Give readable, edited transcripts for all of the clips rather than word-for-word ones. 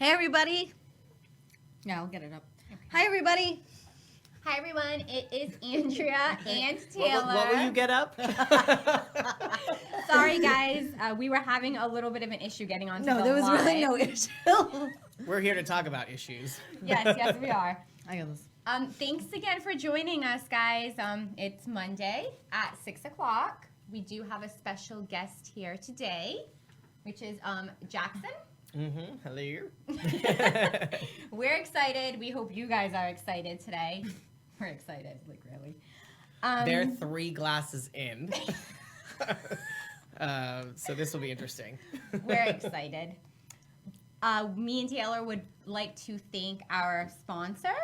Hey, everybody. Yeah, I'll get it up. Okay. Hi, everybody. Hi, everyone. It is Andrea and Taylor. What will you get up? Sorry, guys. We were having a little bit of an issue getting onto the No, there was live. really no issue. We're here to talk about issues. Yes, we are. I got this. Thanks again for joining us, guys. It's Monday at 6 o'clock. We do have a special guest here today, which is Jackson. Hello. We're excited. We hope you guys are excited today. We're excited, like really. They're 3 glasses in. So this will be interesting. We're excited. Me and Taylor would like to thank our sponsor,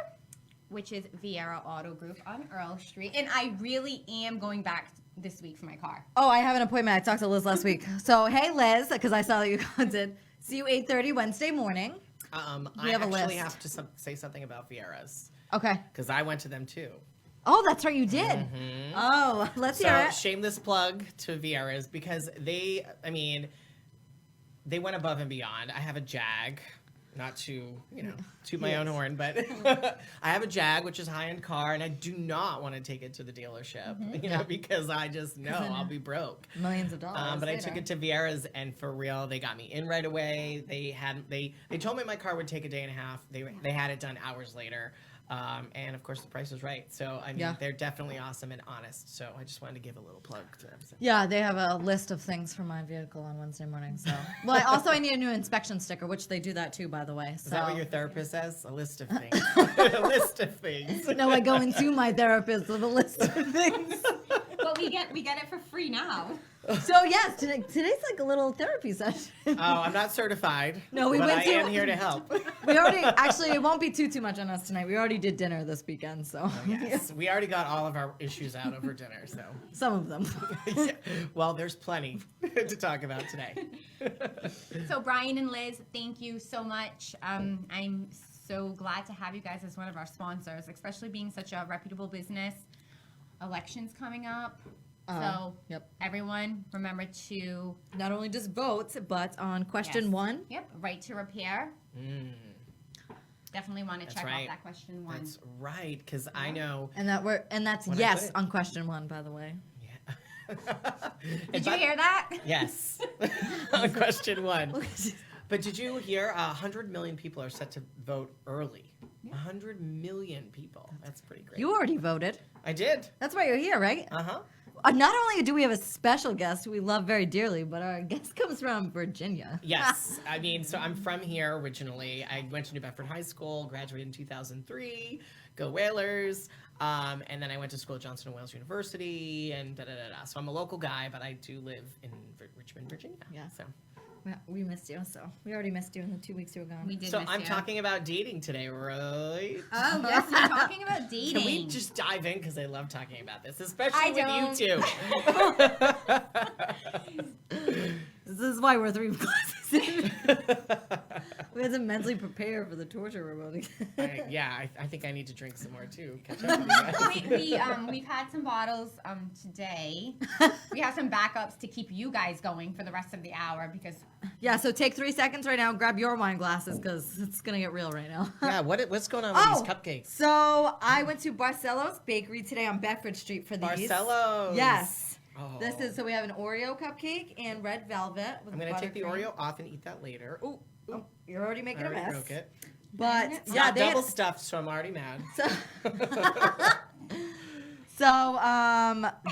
which is Vieira Auto Group on Earl Street. And I really am going back this week for my car. Oh, I have an appointment. I talked to Liz last week. So, hey, Liz, because I saw that you did. See you 8:30 Wednesday morning. I have a actually list. have to say something about Viera's. Okay. Because I went to them too. Oh, that's right, you did. Oh, let's hear it. Shameless plug to Viera's because they went above and beyond. I have a Jag. Not to, toot my own horn, but I have a Jag, which is a high-end car, and I do not want to take it to the dealership, because I just know I'll be broke. Millions of dollars. But I took it to Viera's, and for real, they got me in right away. They told me my car would take a day and a half. They had it done hours later. And of course the price was right. So I mean, they're definitely awesome and honest. So I just wanted to give a little plug to them. Yeah, they have a list of things for my vehicle on Wednesday morning. So, well, I need a new inspection sticker, which they do that too, by the way. So. Is that what your therapist says? A list of things. A list of things. No, I go into my therapist with a list of things. But we get it for free now. So yes, today's like a little therapy session. Oh, I'm not certified. No, but I am here to help. We already it won't be too much on us tonight. We already did dinner this weekend, so yes, we already got all of our issues out over dinner. So some of them. Yeah. Well, there's plenty to talk about today. So Brian and Liz, thank you so much. I'm so glad to have you guys as one of our sponsors, especially being such a reputable business. Elections coming up. So, everyone, remember to not only just vote, but on question 1. Yep, right to repair. Definitely want to check out that question 1. That's right, because I know. And that's yes on question 1, by the way. Yeah. Did you hear that? Yes, on question 1. But did you hear 100 million people are set to vote early? 100 million people. That's pretty great. You already voted. I did. That's why you're here, right? Uh-huh. Not only do we have a special guest who we love very dearly, but our guest comes from Virginia. Yes. I mean, so I'm from here originally. I went to New Bedford High School, graduated in 2003. Go Whalers. And then I went to school at Johnson & Wales University and da-da-da-da. So I'm a local guy, but I do live in Richmond, Virginia. Yeah. So. We missed you, so we already missed you in the 2 weeks you were gone. We did. So I'm talking about dating today, right? Oh yes, we're talking about dating. Can we just dive in because I love talking about this, especially with you two. This is why we're 3 glasses in. We had to mentally prepare for the torture we're about to get. I think I need to drink some more too. Catch up with you guys. We've had some bottles today. We have some backups to keep you guys going for the rest of the hour because. Yeah, so take 3 seconds right now, grab your wine glasses because it's gonna get real right now. Yeah, what's going on with these cupcakes? So I went to Barcelo's Bakery today on Bedford Street for these. Barcelo's. Yes. Oh. This is so we have an Oreo cupcake and red velvet. With I'm gonna take the buttercream. Oreo off and eat that later. Ooh. Oh, you're already making a mess. Broke it. But it's not double stuffed, so I'm already mad. So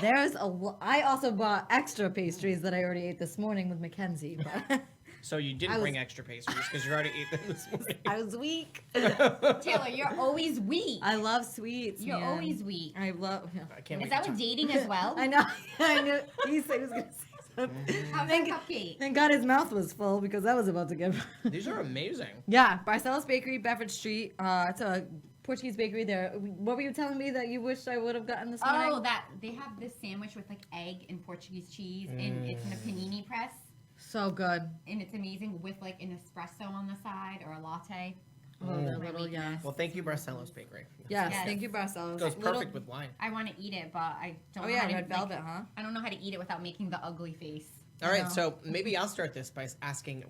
there's I also bought extra pastries that I already ate this morning with Mackenzie. But so you didn't bring extra pastries because you already ate them this morning. I was weak. Taylor, you're always weak. I love sweets. You're always weak. I love. I can't Is that with dating as well? I know. I knew he said he was gonna say something. How's that cupcake? Thank God his mouth was full because that was about to get. These are amazing. Yeah, Barcelo's Bakery, Bedford Street. It's a Portuguese bakery there. What were you telling me that you wished I would have gotten this morning? Oh, that they have this sandwich with like egg and Portuguese cheese, and it's in a panini press. So good. And it's amazing with like an espresso on the side or a latte. Oh, that little, yes. Well, thank you, Barcelo's Bakery. Yes, thank you, Barcelo's. It goes perfect with wine. I want to eat it, but I don't Oh, know yeah, how to red velvet, huh? I don't know how to eat it without making the ugly face. All right, so maybe I'll start this by asking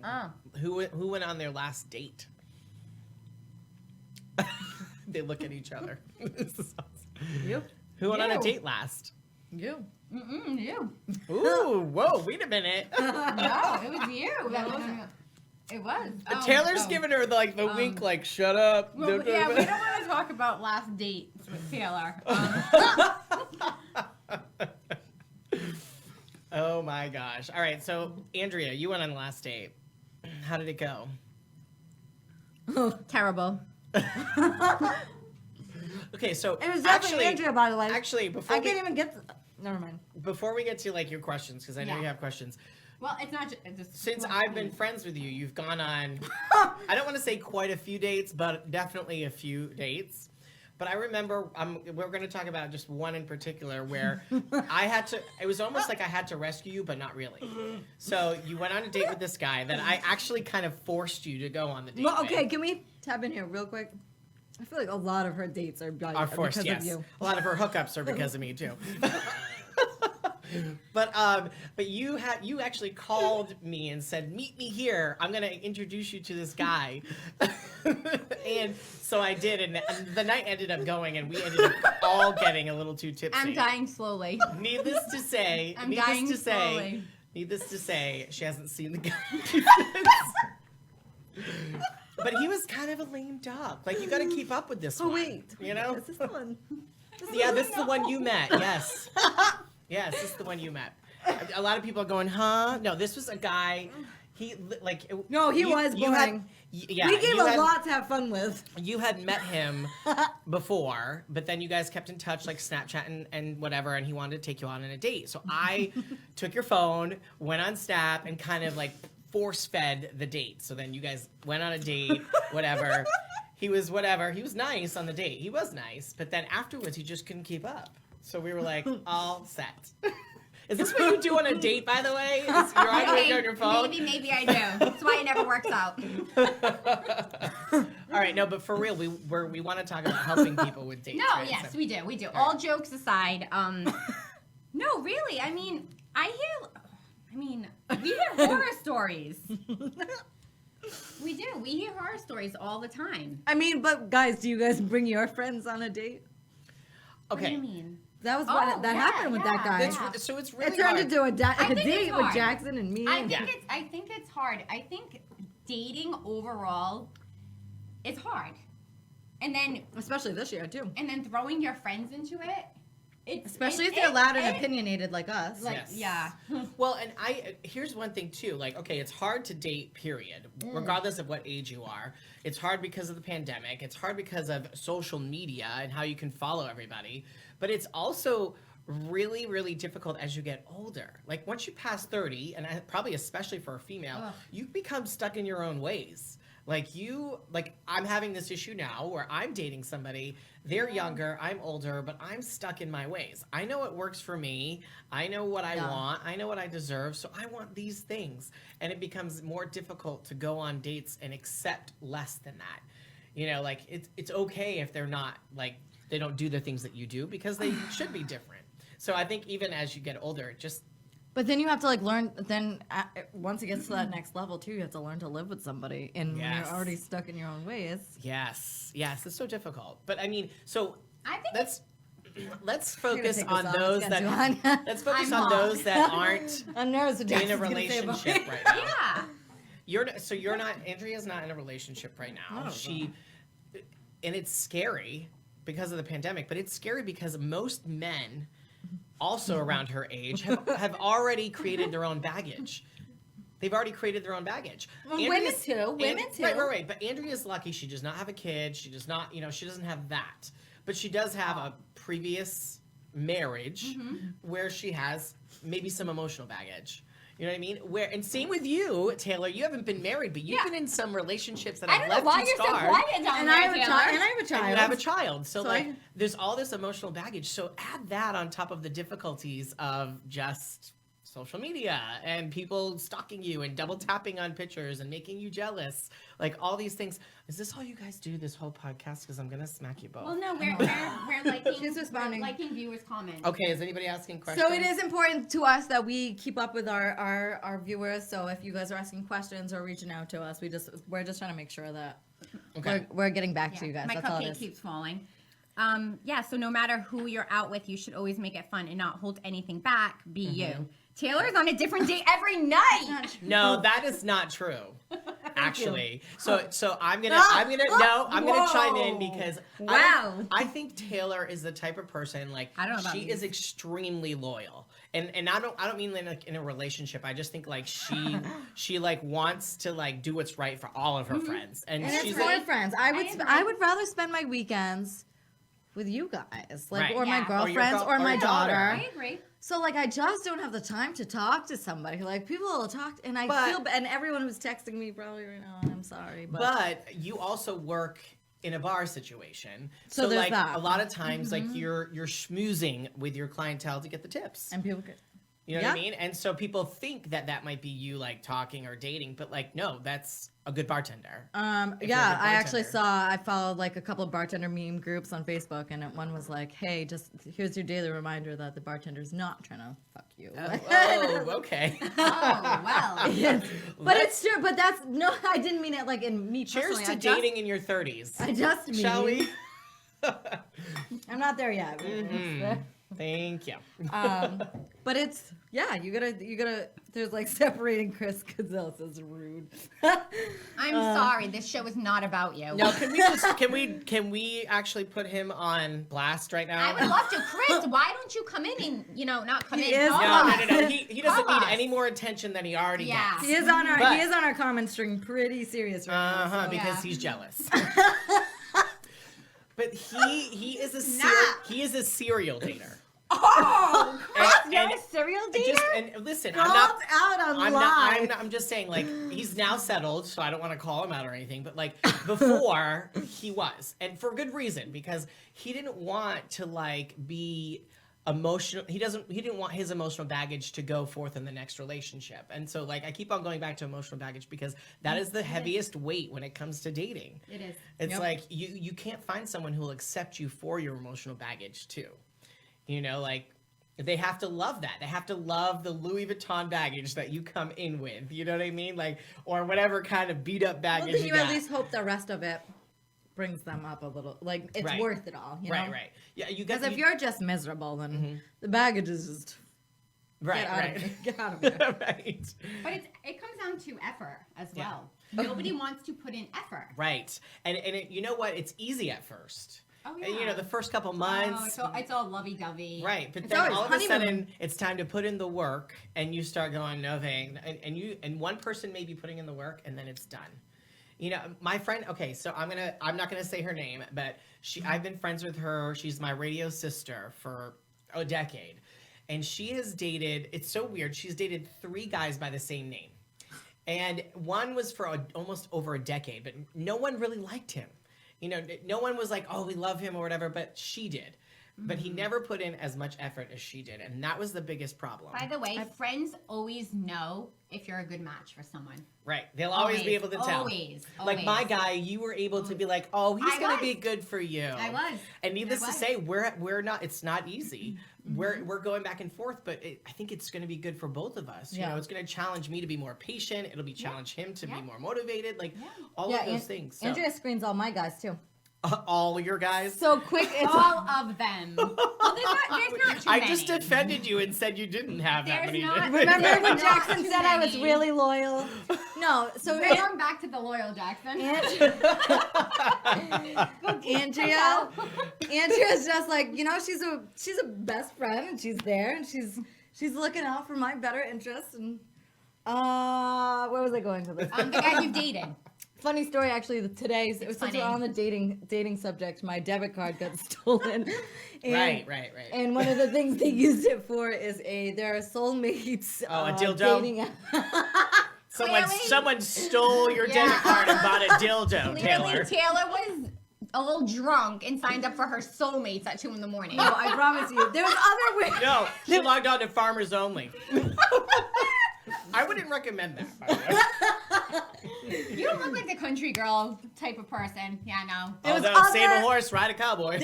who went on their last date? They look at each other. This is awesome. You. Who went on a You. date last? You. You. Ooh, whoa, wait a minute. No, it was you. It was. Taylor's giving her the wink, like, shut up. Well, yeah, we don't want to talk about last dates with Taylor. Oh my gosh. All right, so Andrea, you went on the last date. How did it go? Terrible. Okay, so It was definitely Andrea, by the way. Actually, I can't even get. Never mind. before we get to like your questions, because I know Yeah. you have questions. Well, it's not just Since I've been friends with you, you've gone on, I don't want to say quite a few dates, but definitely a few dates. But I remember, we're going to talk about just one in particular where it was almost like I had to rescue you, but not really. So you went on a date with this guy that I actually kind of forced you to go on the date Well, with. okay, can we tap in here real quick? I feel like a lot of her dates are Forced, because yes. of you. A lot of her hookups are because of me too. But you actually called me and said, "Meet me here. I'm gonna introduce you to this guy." And so I did, and the night ended up going, and we ended up all getting a little too tipsy. I'm dying slowly. Needless to say, I'm dying slowly. needless to say, she hasn't seen the guy. But he was kind of a lame duck. Like, you got to keep up with this one. Oh wait, you know? is this the one? Yeah, this is the one you met. Yes. Yes, this is the one you met. A lot of people are going, huh? No, this was a guy. No, he was boring. Yeah, We gave you a had- lot to have fun with. You had met him before, but then you guys kept in touch, like Snapchat and whatever, and he wanted to take you on a date. So I took your phone, went on Snap, and kind of like force-fed the date. So then you guys went on a date, whatever. He was nice on the date. He was nice, but then afterwards he just couldn't keep up. So we were like, all set. Is this what you do on a date, by the way? You're on your phone? Maybe I do. That's why it never works out. All right, no, but for real, we want to talk about helping people with dates. No, right? yes, So- we do. All jokes aside, no, really. I mean, we hear horror stories. We do. We hear horror stories all the time. I mean, but guys, do you guys bring your friends on a date? What do Okay. you mean? That was what that happened with that guy. So it's really It turned hard. into a I think date it's with hard. Jackson and me. I and- think it's hard. I think dating overall is hard. And then Especially this year too. throwing your friends into it. Especially if they're loud and opinionated like us. Like, Yes. yeah. Well, and here's one thing too. Like, okay, it's hard to date, period, regardless of what age you are. It's hard because of the pandemic. It's hard because of social media and how you can follow everybody. But it's also really, really difficult as you get older. Like, once you pass 30, and probably especially for a female, Ugh. you become stuck in your own ways. Like, I'm having this issue now where I'm dating somebody, they're younger, I'm older, but I'm stuck in my ways. I know what works for me. I know what I want. I know what I deserve. So I want these things. And it becomes more difficult to go on dates and accept less than that. You know, like, it's okay if they're not, like, they don't do the things that you do because they should be different. So I think even as you get older, it just... But then you have to like learn. Then once it gets to that next level too, you have to learn to live with somebody, and when Yes. you're already stuck in your own ways. Yes, it's so difficult. But I mean, so I think let's focus take on this off. those It's that got you on. let's focus I'm on hot. those that aren't I'm nervous. What in a Jackson's gonna say about relationship me. right now. yeah. You're not. Andrea's not in a relationship right now. Oh, And it's scary because of the pandemic. But it's scary because most men, also around her age, have already created their own baggage. They've already created their own baggage. Well, women too. Right. But Andrea's lucky. She does not have a kid. She does not, she doesn't have that. But she does have a previous marriage where she has maybe some emotional baggage. You know what I mean? And same with you, Taylor. You haven't been married, but you've Yeah. been in some relationships that I have don't know left why you you're so scarred. quiet down And there, I have a Taylor. child. And you have a child. So, So like, I- there's all this emotional baggage. So add that on top of the difficulties of just social media and people stalking you and double tapping on pictures and making you jealous. Like, all these things. Is this all you guys do this whole podcast? Because I'm going to smack you both. Well, no, we're liking, She's responding. we're liking viewers' comments. Okay, is anybody asking questions? So it is important to us that we keep up with our viewers. So if you guys are asking questions or reaching out to us, we're just trying to make sure that Okay. We're getting back to you guys. My That's all it cupcake is. keeps falling. So no matter who you're out with, you should always make it fun and not hold anything back. Be you. Taylor's on a different date every night. No, that is not true. Actually, so I'm gonna Whoa. chime in because Wow. I think Taylor is the type of person like I don't know about she these. is extremely loyal, and I don't mean like in a relationship. I just think like she like wants to like do what's right for all of her friends, and And it's she's for like, friends. agree. I would rather spend my weekends with you guys, like, Right. or my Yeah. girlfriends, or my your daughter. daughter. I agree. So like I just don't have the time to talk to somebody. Like people will talk, and I But- feel and everyone who's texting me probably right now. I'm sorry, but you also work in a bar situation, So there's like that. a lot of times like you're schmoozing with your clientele to get the tips. and people get. You know what I Yeah. mean? And so people think that might be you like talking or dating, but like no, that's a good bartender. If you're a Yeah, good I actually bartender. I followed like a couple of bartender meme groups on Facebook, and one was like, "Hey, just here's your daily reminder that the bartender's not trying to fuck you." Oh, okay. Oh, well. But it's true. But that's no, I didn't mean it like in me Cheers personally. to I just- dating in your 30s. I just mean. Shall we? I'm not there yet. Thank you. But it's you gotta. There's like separating Chris Cazell says rude. I'm sorry. This show is not about you. No, can we actually put him on blast right now? I would love to. Chris, why don't you come in and, not come He in? is Call No, us. no. He doesn't Call need us. any more attention than he already Yeah. gets. He is on our But- comment string pretty serious right now. so- Because Yeah. he's jealous. But he is Snap. he is a serial dater. Oh, Chris, And- you're and a serial dater? And listen, Called out on live. I'm just saying, like, he's now settled, so I don't want to call him out or anything. But like before, he was, and for good reason, because he didn't want to like be emotional. He didn't want his emotional baggage to go forth in the next relationship. And so like I keep on going back to emotional baggage because that is the heaviest weight when it comes to dating. It is. It's Yep. like you can't find someone who will accept you for your emotional baggage too. Like they have to love that. They have to love the Louis Vuitton baggage that you come in with. You know what I mean? Like, or whatever kind of beat up Well, baggage then you you got. at least hope the rest of it brings them up a little. Like it's Right. worth it all. You know? Right. Yeah, you got Because if you're just miserable, then the baggage is just get out of here. Get out of here. right. But it comes down to effort as well. Nobody wants to put in effort. Right. And you know what? It's easy at first. Oh, And, yeah. the first couple Oh, months. it's all lovey-dovey. Right, but It's then always all of a honeymoon. sudden it's time to put in the work, and you start going no thing, and one person may be putting in the work, and then it's done. My friend. Okay, so I'm not gonna say her name, but I've been friends with her. She's my radio sister for a decade, and she has dated. It's so weird. She's dated 3 guys by the same name, and one was for almost over a decade, but no one really liked him. No one was like, oh, we love him or whatever, but she did. But he never put in as much effort as she did, and that was the biggest problem. By the way, friends always know if you're a good match for someone. Right. They'll always be able to tell. Always. Like my guy, you were able to be like, oh, he's I gonna was. be good for you. I was. And needless I to was. say, we're not. It's not easy. We're going back and forth, but I think it's gonna be good for both of us. Yeah. It's gonna challenge me to be more patient. It'll be challenge him to Yeah. be more motivated. Like all Yeah, of those things. So, Andrea screens all my guys too. all your guys. So quick, it's All of them. Well, there's not too I many. just defended you and said you didn't have that There's many. not- Remember There's when not Jackson too said I was many. really loyal? No, so Bring them back to the loyal Jackson. Andrea's just like, she's a best friend, and she's there, and she's looking out for my better interests. And where was I going with this? The guy you've dated. Funny story, actually. Today, since funny. we're on the dating subject, my debit card got stolen. And, Right. And one of the things they used it for is there are soulmates. Oh, a dildo? Dating app. Clearly- Someone stole your Yeah. debit card and bought a dildo, Taylor. Clearly, Taylor was a little drunk and signed up for her soulmates at 2 a.m. No, I promise you. There's other ways. No, she logged on to Farmers Only. I wouldn't recommend that, by the way. You don't look like the country girl type of person. Yeah, no. Although, save a horse, ride a cowboy.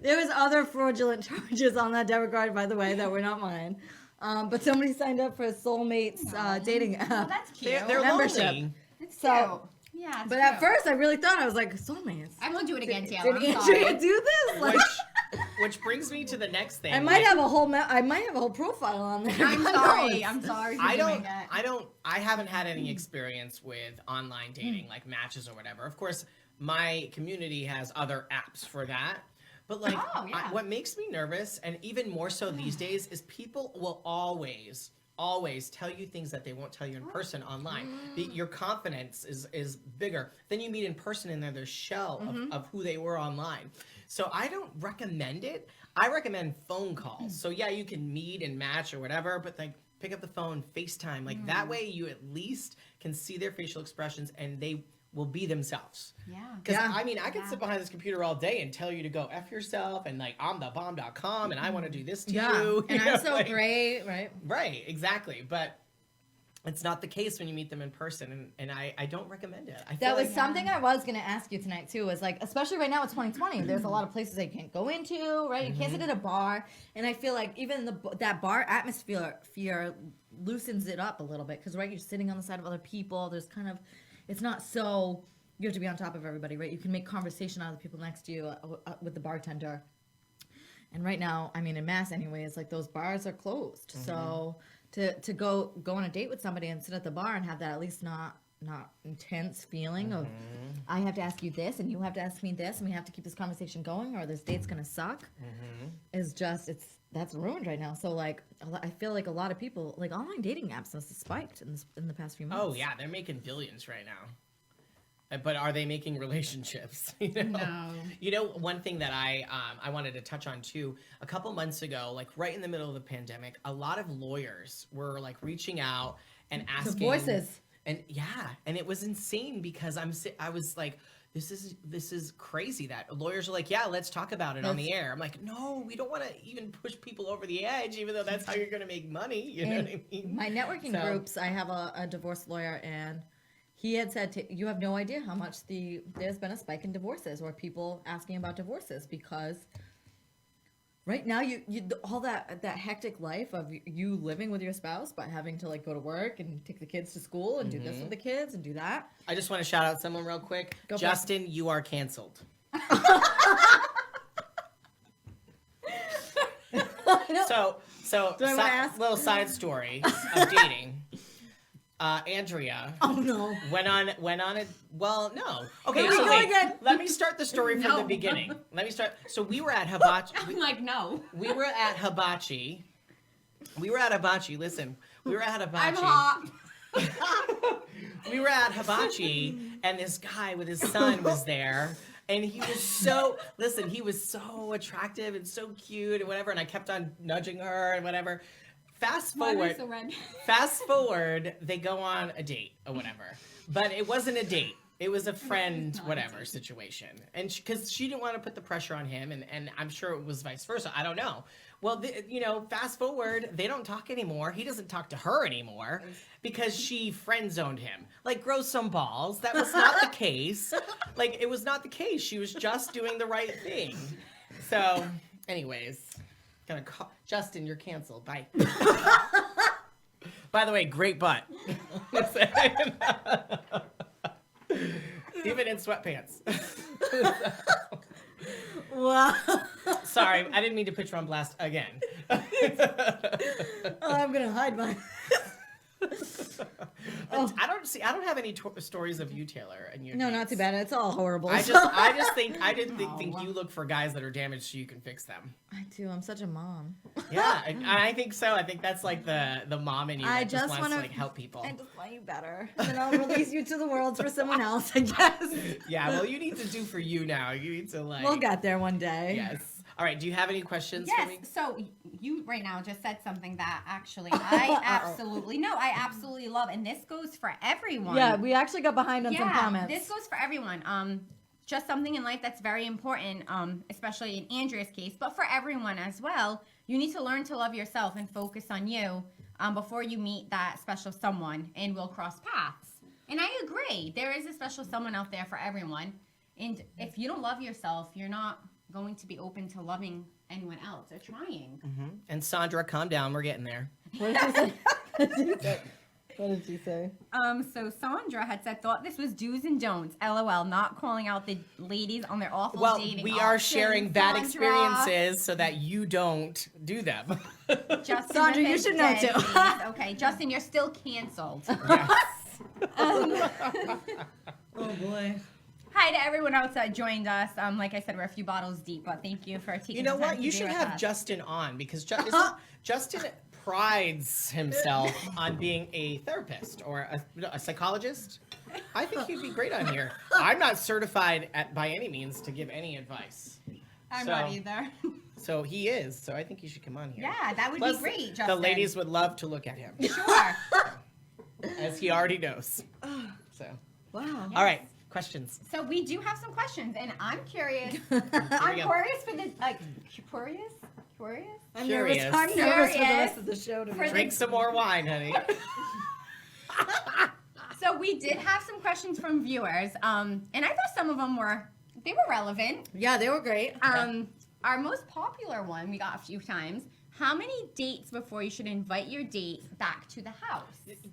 There was other fraudulent charges on that debit card, by the way, that were not mine. But somebody signed up for a soulmates dating Well, app. that's cute. They're Membership. lonely. It's So- cute. Yeah. But at first, I really thought, I was like, soulmates. I won't do it again, Taylor. Did I'm sorry. Andrea do this? Like, Which brings me to the next thing. I might have a whole profile on there. I'm God sorry. knows. I'm sorry for I doing that. I haven't had any experience with online dating, like matches or whatever. Of course, my community has other apps for that. But like, Oh, yeah. what makes me nervous, and even more so these days, is people will always tell you things that they won't tell you in person online. Your confidence is bigger. Then you meet in person and they're the shell of who they were online. So I don't recommend it. I recommend phone calls. So yeah, you can meet and match or whatever, but like pick up the phone, FaceTime. Like that way you at least can see their facial expressions and they will be themselves. Yeah. Because I mean, I could sit behind this computer all day and tell you to go F yourself and like I'm the bomb.com and I want to do this to you. And you know, I'm so like- great, right? Right, exactly. But it's not the case when you meet them in person, and I don't recommend it. I feel That was like, something I was going to ask you tonight, too, was like, especially right now, it's 2020. There's a lot of places that you can't go into, right? You can't sit at a bar. And I feel like even that bar atmosphere loosens it up a little bit. Because, right, you're sitting on the side of other people. There's kind of, it's not so, you have to be on top of everybody, right? You can make conversation out of the people next to you with the bartender. And right now, I mean, in Mass anyways, like those bars are closed. So to go on a date with somebody and sit at the bar and have that at least not intense feeling of I have to ask you this and you have to ask me this and we have to keep this conversation going or this date's gonna suck is just that's ruined right now. So like I feel like a lot of people like online dating apps must have spiked in the past few months. oh yeah, they're making billions right now. But are they making relationships? You know? No. You know, one thing that I wanted to touch on too, a couple months ago, like right in the middle of the pandemic, a lot of lawyers were like reaching out and asking Divorces. And yeah, and it was insane because I was like, this is crazy that lawyers are like, yeah, let's talk about it on the air. I'm like, no, we don't want to even push people over the edge, even though that's how you're going to make money. You know what I mean? My networking groups, I have a divorce lawyer and he had said, you have no idea how much there's been a spike in divorces or people asking about divorces because right now you all that hectic life of you living with your spouse but having to like go to work and take the kids to school and do this with the kids and do that. I just want to shout out someone real quick. Go for Justin, you are canceled. So Do I wanna ask? little side story of dating. Andrea Oh no. went on it. Well, no. Okay, Here we so go wait, again. let me start the story from the No. beginning. Let me start. So we were at Hibachi. I'm like, no. We were at Hibachi. Listen, we were at Hibachi. I'm hot. We were at Hibachi, and this guy with his son was there. And he was so attractive and so cute and whatever. And I kept on nudging her and whatever. Fast Why am I forward, so red? fast forward, they go on a date or whatever. But it wasn't a date. It was a friend, whatever situation. And because she didn't want to put the pressure on him, and I'm sure it was vice versa. I don't know. Well, fast forward, they don't talk anymore. He doesn't talk to her anymore because she friend zoned him. Like, grow some balls. That was not the case. Like, it was not the case. She was just doing the right thing. So, anyways, gonna call Justin. You're canceled. Bye. By the way, great butt. Even in sweatpants. Wow. Sorry, I didn't mean to put you on blast again. I'm gonna hide mine. But I don't have any stories of you, Taylor, and your No, dates. not too bad. It's all horrible. I just think you look for guys that are damaged so you can fix them. I do. I'm such a mom. Yeah, and I think so. I think that's like the mom in you I that just just wants to wanna- like help people. I just want you better. Then I'll release you to the world for someone else, I guess. Yeah, well, you need to do for you now. You need to like. We'll get there one day. Yes. All right. Do you have any questions for me? Yes. So you right now just said something that actually I absolutely love, and this goes for everyone. Yeah, we actually got behind on some comments. This goes for everyone. Just something in life that's very important, especially in Andrea's case, but for everyone as well. You need to learn to love yourself and focus on you before you meet that special someone and will cross paths. And I agree. There is a special someone out there for everyone. And if you don't love yourself, you're not going to be open to loving anyone else or trying. And Sandra, calm down. We're getting there. What did you say? What did she say? So Sandra had said, thought this was do's and don'ts. LOL, not calling out the ladies on their awful Well, dating we are options, sharing bad Sandra. experiences so that you don't do them. Justin Sandra, you said should know dead too. please. Okay, Justin, you're still canceled. Yes. Oh boy. Hi to everyone else that joined us. Like I said, we're a few bottles deep, but thank you for taking You know the time what? to You be should with have us. Justin on because Justin prides himself on being a therapist or a psychologist. I think he'd be great on here. I'm not certified by any means to give any advice. I'm So- not either. So he is. So I think he should come on here. Yeah, that would Plus, be great, Justin. the ladies would love to look at him, Sure. as he already knows. So, Wow. all right, questions. So we do have some questions, and I'm curious. Here I'm we go. curious for the curious. I'm Curious. nervous. I'm nervous for the Curious rest of the show. To for be the- Drink some more wine, honey. So we did have some questions from viewers, and I thought some of them were relevant. Yeah, they were great. Our most popular one we got a few times. How many dates before you should invite your date back to the house?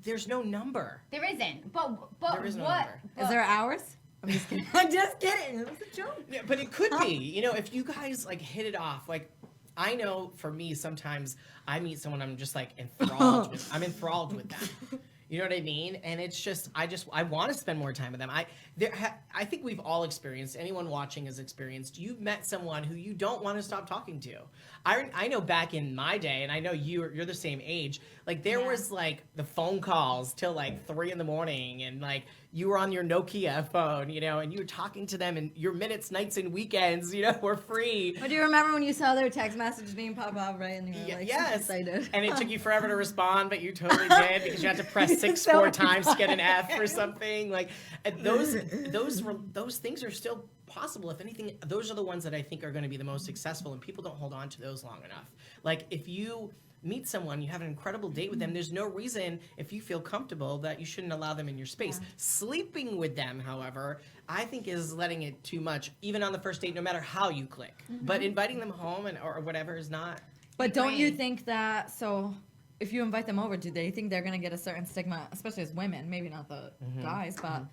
There's no number. There isn't, but There is no what? number. But, Is there hours? I'm just kidding. I'm just kidding. It was a joke. Yeah, but it could be. You know, if you guys like hit it off, like I know for me sometimes I meet someone I'm just like enthralled with. I'm enthralled with them. You know what I mean? And it's just I want to spend more time with them. I think we've all experienced. Anyone watching has experienced. You've met someone who you don't want to stop talking to. I know back in my day, and I know you're the same age. Like there was like the phone calls till like 3 a.m, and like you were on your Nokia phone, you know, and you were talking to them, and your minutes, nights, and weekends, you know, were free. But do you remember when you saw their text message being pop up, right? And you were like, Yes. excited. And it took you forever to respond, but you totally did because you had to press four times to get an F or something. Like and those things are still possible. If anything, those are the ones that I think are going to be the most successful, and people don't hold on to those long enough. Like if you meet someone, you have an incredible date with them, there's no reason, if you feel comfortable, that you shouldn't allow them in your space. Sleeping with them, however, I think is letting it too much, even on the first date, no matter how you click. But inviting them home or whatever is not. But don't you Agreed. think that, so if you invite them over, do they think they're going to get a certain stigma, especially as women, maybe not the guys, but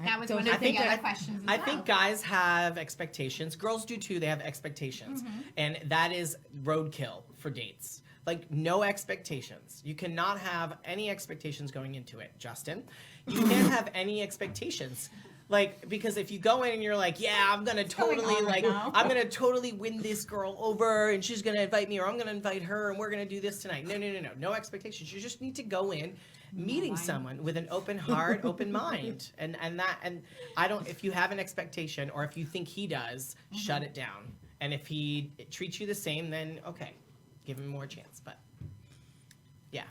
That was don't one you of the think other I- questions. As I well. think guys have expectations. Girls do too. They have expectations. And that is roadkill for dates. Like, no expectations. You cannot have any expectations going into it, Justin. You can't have any expectations. Like, because if you go in and you're like, yeah, I'm going to going totally, on right like, now? I'm going to totally win this girl over and she's going to invite me or I'm going to invite her and we're going to do this tonight. No. No expectations. You just need to go in meeting someone with an open heart, open mind. And I don't, if you have an expectation or if you think he does, shut it down. And if he treats you the same, then okay, give him more chance. But yeah.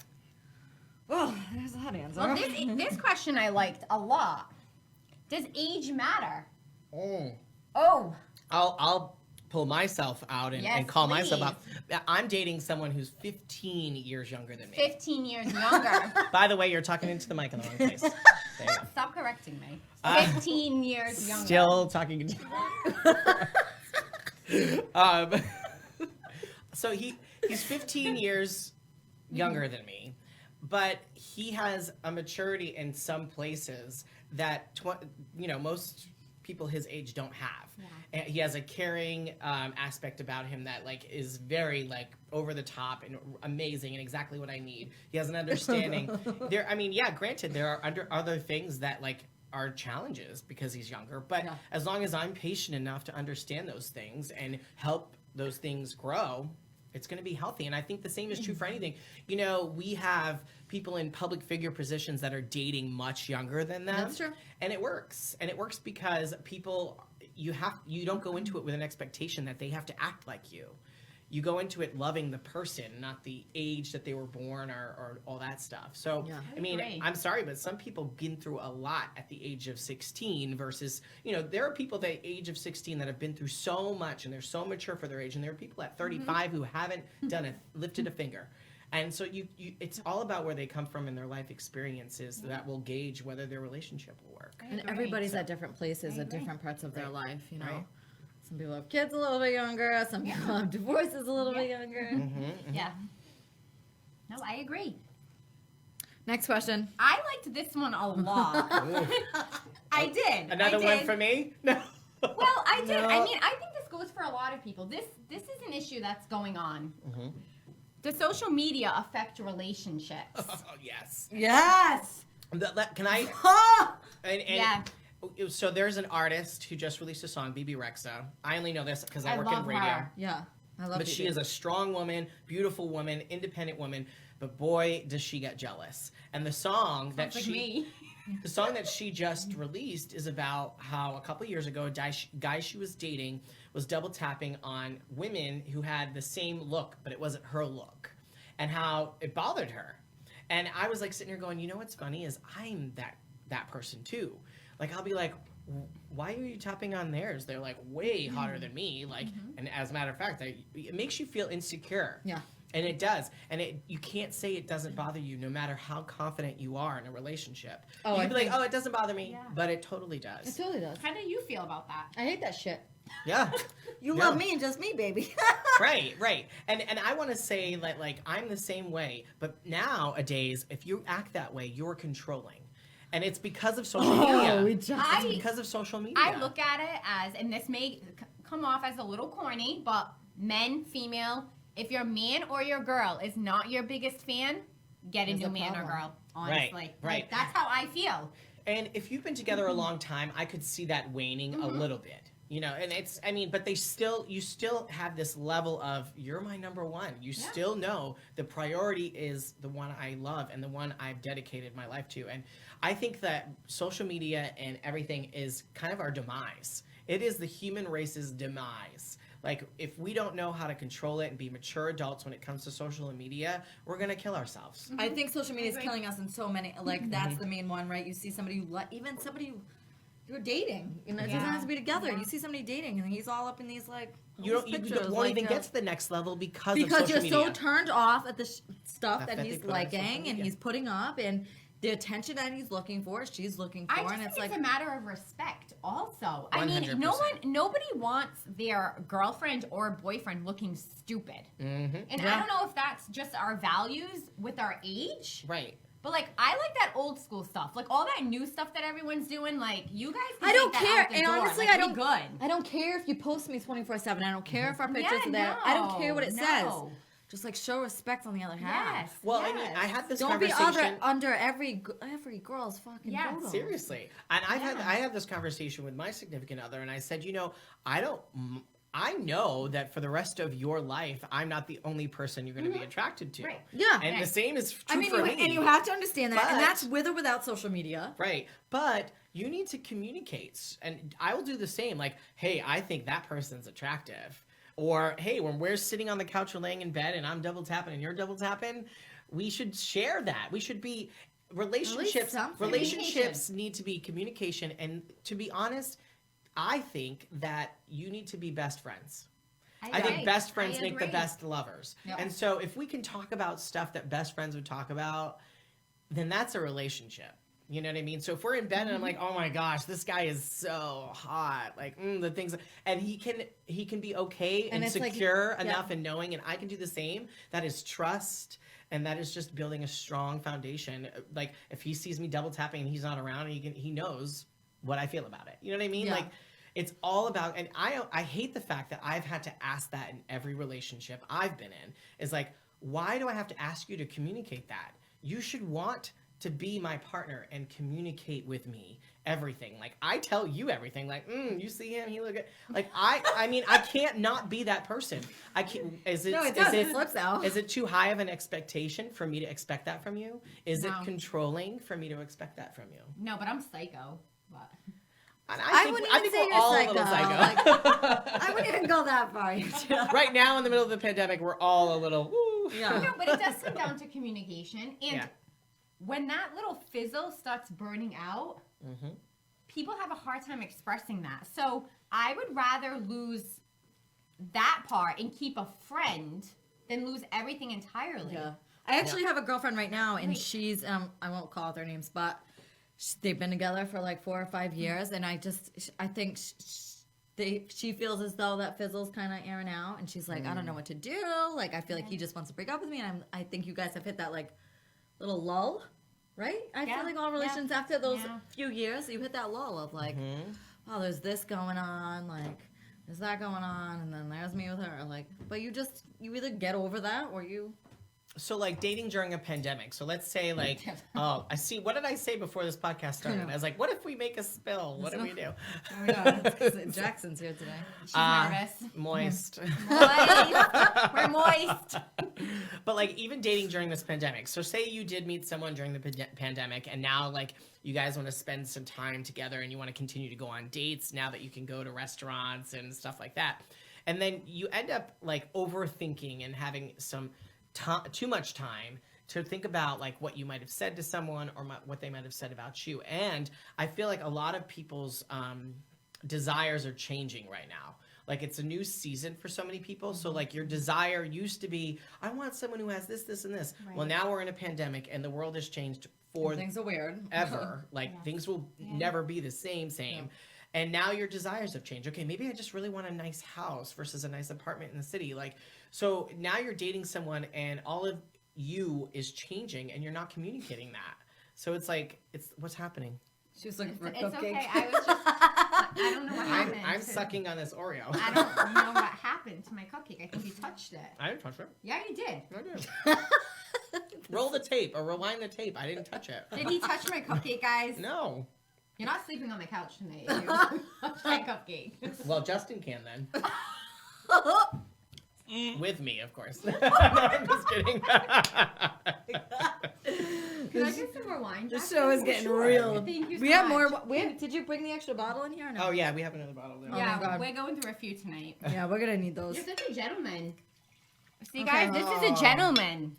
oh, there's that answer. Well, this question I liked a lot. Does age matter? Oh, I'll pull myself out and, Yes, call myself please. out. I'm dating someone who's 15 years younger than me. 15 years younger. By the way, you're talking into the mic in the wrong place. There you go. Stop correcting me. Uh, 15 years younger. Still talking into so he's 15 years younger than me, but he has a maturity in some places that most people his age don't have. And he has a caring aspect about him that like is very like over the top and amazing and exactly what I need. He has an understanding. Granted, there are other things that like are challenges because he's younger, but as long as I'm patient enough to understand those things and help those things grow, it's going to be healthy. And I think the same is true for anything. You know, we have people in public figure positions that are dating much younger than them. That's true. And it works. And it works because people, you don't go into it with an expectation that they have to act like you. You go into it loving the person, not the age that they were born or all that stuff. So, Yeah. I mean, agree. I'm sorry, but some people been through a lot at the age of 16 versus, there are people at the age of 16 that have been through so much and they're so mature for their age. And there are people at 35 who haven't lifted a finger. And so it's all about where they come from in their life experiences that will gauge whether their relationship will work. I And agree. everybody's at different places at different parts of their Right. life, you know. Right. Some people have kids a little bit younger. Some people have divorces a little bit younger. Yeah. No, I agree. Next question. I liked this one a lot. I did. Another I did. one for me? No. Well, I did. No. I mean, I think this goes for a lot of people. This is an issue that's going on. Mm-hmm. Does social media affect relationships? Oh, yes. Yes. Can I? Ah! And, Yeah. So there's an artist who just released a song, BB Rexa. I only know this because I work in love radio. her. Yeah. I love But she is a strong woman, beautiful woman, independent woman. But boy, does she get jealous. And the song that Sounds like me. the song that she just released is about how a couple years ago, a guy she was dating was double tapping on women who had the same look, but it wasn't her look, and how it bothered her. And I was like sitting here going, you know what's funny is I'm that person too. Like I'll be like, why are you tapping on theirs? They're like way hotter than me. Like, and as a matter of fact, it makes you feel insecure. Yeah. And it does. And you can't say it doesn't bother you no matter how confident you are in a relationship. Oh, You I can be like, think- oh, it doesn't bother me. Yeah. But it totally does. It totally does. How do you feel about that? I hate that shit. Yeah. You Yeah. love me and just me, baby. Right. And I want to say that, like, I'm the same way. But nowadays, if you act that way, you're controlling. And it's because of social media. we just. It's because of social media. I look at it as, and this may come off as a little corny, but men, female, if your man or your girl is not your biggest fan, get a There's new a man or problem. girl. Honestly, Right. Like, that's how I feel. And if you've been together a long time, I could see that waning a little bit. You know, and but you still have this level of, you're my number one. You still know the priority is the one I love and the one I've dedicated my life to. And I think that social media and everything is kind of our demise. It is the human race's demise. Like, if we don't know how to control it and be mature adults when it comes to social media, we're going to kill ourselves. I think social media is agree. killing us in so many. Like that's the main one, right? You see somebody even somebody you're dating. You know, it doesn't Yeah. have to be together. Yeah. You see somebody dating, and he's all up in these like. You pictures, won't like, even get to the next level because because of you're social media. so turned off at the stuff That that they he's put on social liking and media. he's putting up, and the attention that he's looking for, she's looking for, I just and think it's it's like a matter of respect also. I mean, 100%. nobody wants their girlfriend or boyfriend looking stupid. Mm-hmm. And I Yeah. don't know if that's just our values with our age, Right. but like I like that old school stuff. Like all that new stuff that everyone's doing, like you guys can I don't take that care, out the and door. honestly, Like, I don't. we good. I don't care if you post me 24/7. I don't care if our pictures Yeah, are there. no, I don't care what it says. no. Just like show respect on the other hand. Yes. Well, yes. I mean, I had this Don't be conversation. under every girl's fucking Yeah, photo. Seriously. And I Yeah. had this conversation with my significant other, and I said, I know that for the rest of your life, I'm not the only person you're going to be attracted to. Right. Yeah. And the same is true I mean, for me. and you have to understand that, and But- that's with or without social media. Right. But you need to communicate. And I will do the same. Like, hey, I think that person's attractive. Or, hey, when we're sitting on the couch or laying in bed and I'm double tapping and you're double tapping, we should share that. We should be relationships. something. Relationships need to be communication. And to be honest, I think that you need to be best friends. I think agree. best friends I make the agree. best lovers. Yep. And so if we can talk about stuff that best friends would talk about, then that's a relationship. You know what I mean? So if we're in bed and I'm like, oh my gosh, this guy is so hot, like the things, and he can be okay and it's like- secure yeah. enough and knowing, and I can do the same. That is trust, and that is just building a strong foundation. Like if he sees me double tapping and he's not around, he knows what I feel about it. You know what I mean? Yeah. Like it's all about, and I hate the fact that I've had to ask that in every relationship I've been in. Is like, why do I have to ask you to communicate that? You should want to be my partner and communicate with me everything. Like I tell you everything. Like, you see him, he look good. Like I mean, I can't not be that person. I can't. Is it? No, it is does. It flips out. Is it too high of an expectation for me to expect that from you? Is No. it controlling for me to expect that from you? No, but I'm psycho. But And I wouldn't even say we're you're all a psycho. little psycho. I wouldn't even go that far. Right now, in the middle of the pandemic, we're all a little. Woo. Yeah. no, but it does come down to communication. And Yeah. when that little fizzle starts burning out, Mm-hmm. people have a hard time expressing that. So I would rather lose that part and keep a friend than lose everything entirely. Yeah. I actually have a girlfriend right now, and Wait. she's I won't call out their names, but they've been together for like 4 or 5 years, and I think she feels as though that fizzle's kind of airing out, and she's like, I don't know what to do. Like I feel like he just wants to break up with me, and I think you guys have hit that like little lull. right? I Yeah, feel like all yeah, relations after those yeah. few years, you hit that lull of like, oh, there's this going on, like, there's that going on, and then there's me with her. Like, but you either get over that or you. So, like, dating during a pandemic. So let's say, like, oh, I see. What did I say before this podcast started? I was like, what if we make a spill? What do we do? Oh, yeah. Jackson's here today. She's nervous. Moist. Moist. We're moist. But, like, even dating during this pandemic. So say you did meet someone during the pandemic, and now, like, you guys want to spend some time together and you want to continue to go on dates now that you can go to restaurants and stuff like that. And then you end up, like, overthinking and having some too much time to think about like what you might have said to someone or what they might have said about you. And I feel like a lot of people's desires are changing right now. Like it's a new season for so many people. So like your desire used to be, I want someone who has this, this, and this. Right. Well, now we're in a pandemic and the world has changed for Things are weird. ever. Like things will never be the same. Yeah. And now your desires have changed. Okay, maybe I just really want a nice house versus a nice apartment in the city. Like, so now you're dating someone and all of you is changing and you're not communicating that. So it's like, what's happening? She was looking for a It's cupcake. okay. I was just, I don't know what happened. I'm sucking on this Oreo. I don't know what happened to my cupcake. I think you touched it. I didn't touch it. Yeah, you did. I did. Roll the tape or rewind the tape. I didn't touch it. Did he touch my cupcake, guys? No. You're not sleeping on my couch tonight. If you touch my cupcake. Well, Justin can then. With me, of course. No, I'm just kidding. Can I get some more wine? The Jackson? show is getting real. Thank you so We have much. more. Did you bring the extra bottle in here or no? Oh, yeah, we have another bottle there. Oh, Yeah, my God. we're going through a few tonight. Yeah, we're gonna need those. You're such a gentleman. See, Okay. guys, this is a gentleman.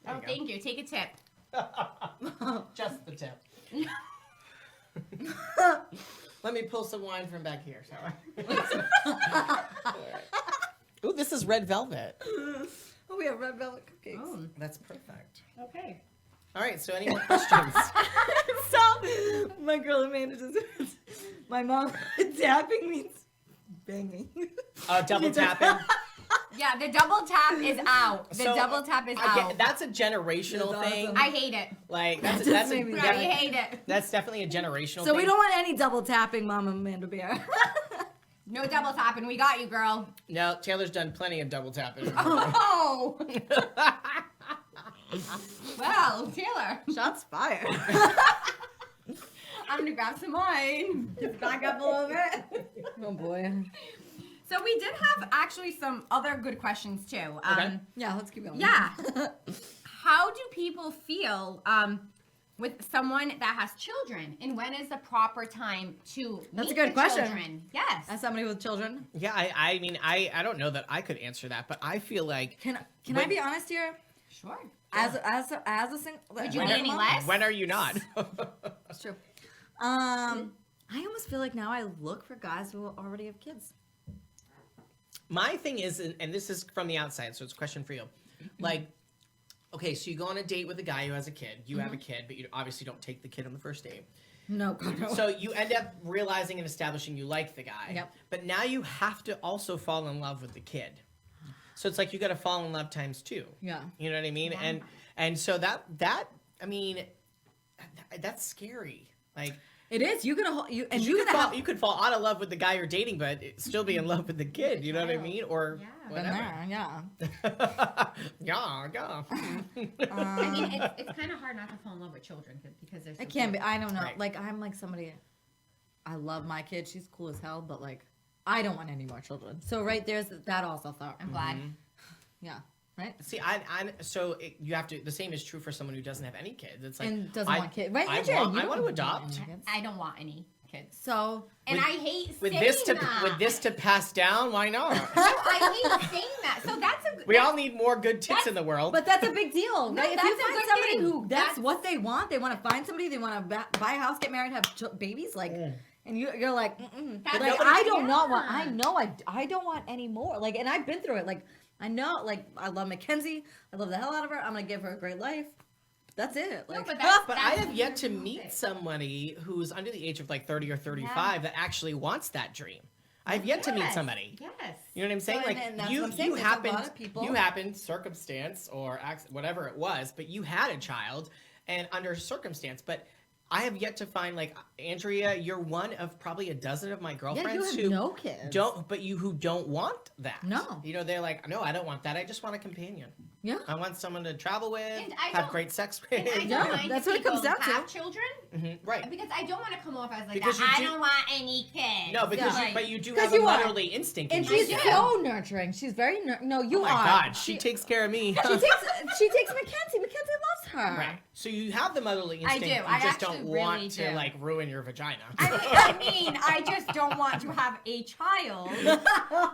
There Oh, you go. thank you. Take a tip. Just the tip. Let me pull some wine from back here, shall I? Ooh, this is red velvet. Oh, we have red velvet cupcakes. Oh, That's perfect. okay. All right, so any more questions? So, my girl Amanda just. My mom tapping means banging. Double tapping. Yeah, the double tap is out. The So, double tap is I out. get- that's a generational That's thing. awesome. I hate it. Like that's Just that's, made me I hate it. that's definitely a generational So thing. we don't want any double tapping, Mama Amanda Bear. No double tapping. We got you, girl. No, Taylor's done plenty of double tapping. Oh. Well, Taylor, Shots fired. I'm gonna grab some wine. Just back up a little bit. Oh boy. So we did have actually some other good questions too. Okay. Yeah, let's keep going. Yeah. How do people feel with someone that has children, and when is the proper time to That's meet a good the question. children? Yes. As somebody with children, Yeah, I mean, I don't know that I could answer that, but I feel like can I When- be honest here? Sure. As a single, Would you When need are- any less? when are you not? That's true. I almost feel like now I look for guys who already have kids. My thing is, and this is from the outside, so it's a question for you. Like, okay, so you go on a date with a guy who has a kid. You have a kid, but you obviously don't take the kid on the first date. No, God, no. So you end up realizing and establishing you like the guy. Yep. But now you have to also fall in love with the kid. So it's like you got to fall in love times two. Yeah. You know what I mean? Yeah. And so that I mean, that's scary. Like It is. You could you and you you could could fall, have you could fall out of love with the guy you're dating, but still be in love with the kid. You know what I mean? Or Yeah. been whatever. there, yeah. Yeah. I mean, it's kind of hard not to fall in love with children because there's. It can be. I don't know. Right. Like I'm like somebody. I love my kid. She's cool as hell, but like I don't want any more children. So right there's that also thought. I'm glad. Yeah. Right. See, you have to. The same is true for someone who doesn't have any kids. It's like And doesn't I- want kids. Right? I Adrian, want- you I want don't to want adopt. any kids. I don't want any kids. So And With- I hate with saying this to that. with this to pass down. Why not? No, I hate saying that. So that's a. We all need more good tits in the world. but that's a big deal, No, right? If that's you a find good somebody thing. who that's That's- what they want, they want to find somebody, they want to buy a house, get married, have babies, like, and you're like, That's but like nobody- I don't not want. yeah. I know I don't want any more. Like, and I've been through it. Like, I know, like, I love Mackenzie. I love the hell out of her. I'm gonna give her a great life. That's it. No, Like, but that's- But I have yet to meet it. somebody who's under the age of like 30 or 35 that actually wants that dream. I've yet to meet Yes. somebody. Yes. You know what I'm saying? So, like and that's you, what I'm saying, you there's a lot happened, of people- you happened, circumstance or whatever it was, but you had a child, and under circumstance. But I have yet to find, like, Andrea, you're one of probably a dozen of my girlfriends have no kids. who don't want that. No. You know, they're like, no, I don't want that. I just want a companion. Yeah. I want someone to travel with, And I have don't- great sex And I with. don't mind that's if what it comes people down to. have children, Right. because I don't want to come off as like Because that. you I do- don't want any kids. No, because Yeah. but you do 'Cause have a you are. motherly instinct. And in she's you. so nurturing. She's very no. You Oh my are. God, she takes care of me. She takes Mackenzie. Mackenzie loves her. Right. So you have the motherly I instinct. do. You I just actually don't really want to do. like ruin your vagina. I just don't want to have a child.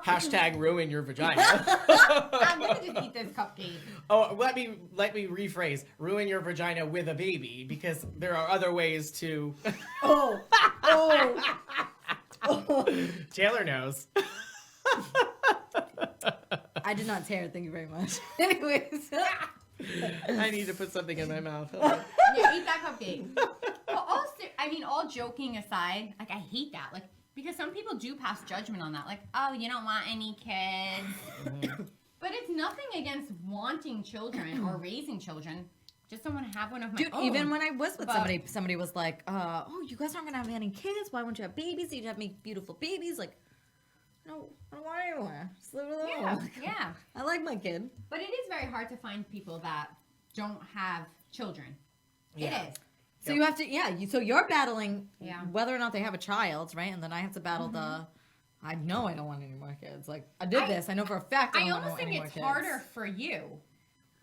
Hashtag ruin your vagina. I'm gonna just eat this cupcake. Oh, let me rephrase. Ruin your vagina with a baby, because there are other ways to. Oh. Taylor knows. I did not tear it. Thank you very much. Anyways. I need to put something in my mouth. Yeah, eat that cupcake. Well, all joking aside, like I hate that. Like, because some people do pass judgment on that. Like, oh, you don't want any kids. But it's nothing against wanting children or raising children. Just don't want to have one of my Dude, own. even when I was with But- somebody was like, "Oh, you guys aren't gonna have any kids. Why won't you have babies? You'd have make beautiful babies." Like, no, I don't want anyone. Just leave it alone. Yeah, yeah. I like my kid. But it is very hard to find people that don't have children. Yeah. It is. So you have to, so you're battling Yeah. whether or not they have a child, right? And then I have to battle I know I don't want any more kids. Like, I did this. I know for a fact I I don't want almost think any more it's kids. harder for you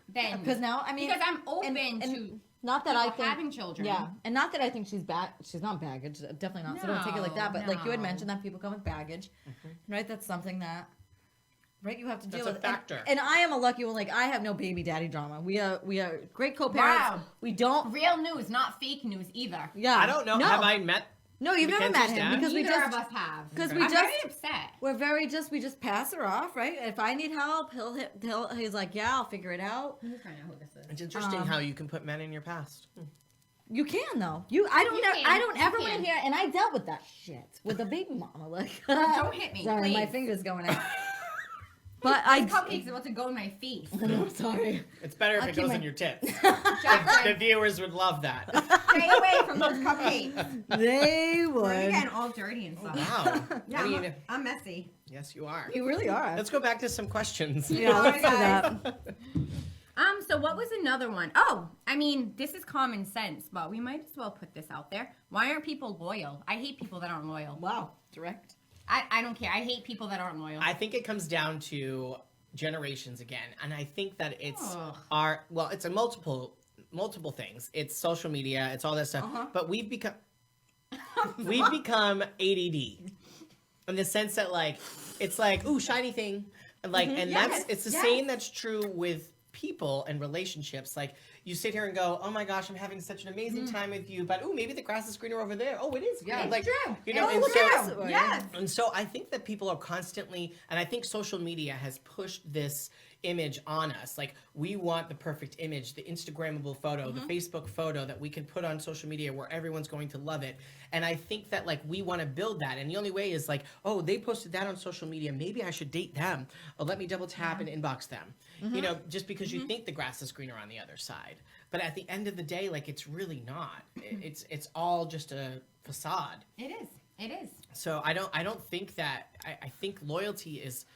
than Because now, I mean, because I'm open and to not that I people think having children. Yeah, and not that I think she's not baggage. Definitely not. So don't take it like that. But like you had No. mentioned that people come with baggage, right? That's something that, right? You have to deal That's a with. factor. And I am a lucky one. Like I have no baby daddy drama. We are great co-parents. Wow. We don't. Real news, not fake news either. Yeah. I don't know. No. Have I met? No, you've never met Mackenzie's him dad? because we Neither just of us have. because I'm we just very upset. we just pass her off, right? If I need help, he's like, yeah, I'll figure it out. I'm just trying to know who this is. It's interesting how you can put men in your past. You can though. I You can. don't ever You want can. to hear. And I dealt with that shit with a baby mama. Like, Don't hit me, Sorry, my please. fingers going out. But Cupcake's about to go in my face. No, sorry. It's better if I'll it keep goes my- in your tits. Jackson, The viewers would love that. stay away from those cupcakes. They We're would. getting all dirty and stuff. Wow. Yeah, I mean, I'm messy. yes, you are. You really are. Let's go back to some questions. Yeah, let's do Alright, that. So what was another one? Oh, I mean, this is common sense, but we might as well put this out there. Why aren't people loyal? I hate people that aren't loyal. Wow, direct. I don't care. I hate people that aren't loyal. I think it comes down to generations again, and I think that it's Ugh. it's a multiple things. It's social media, it's all that stuff, but we've become ADD in the sense that like it's like ooh shiny thing, like and Yes, it's the yes. same that's true with people and relationships. Like you sit here and go, oh my gosh, I'm having such an amazing time with you, but ooh maybe the grass is greener over there. Oh, it is. Yeah. green. Like true. you know, It's and look so at us. Yes. and so I think that people are constantly, and I think social media has pushed this image on us. Like we want the perfect image, the Instagrammable photo, the Facebook photo that we can put on social media where everyone's going to love it. And I think that like we want to build that. And the only way is like, oh, they posted that on social media. Maybe I should date them. Or let me double tap and inbox them. You know, just because you think the grass is greener on the other side. But at the end of the day, like it's really not. It's all just a facade. It is. It is. So I don't think that I think loyalty is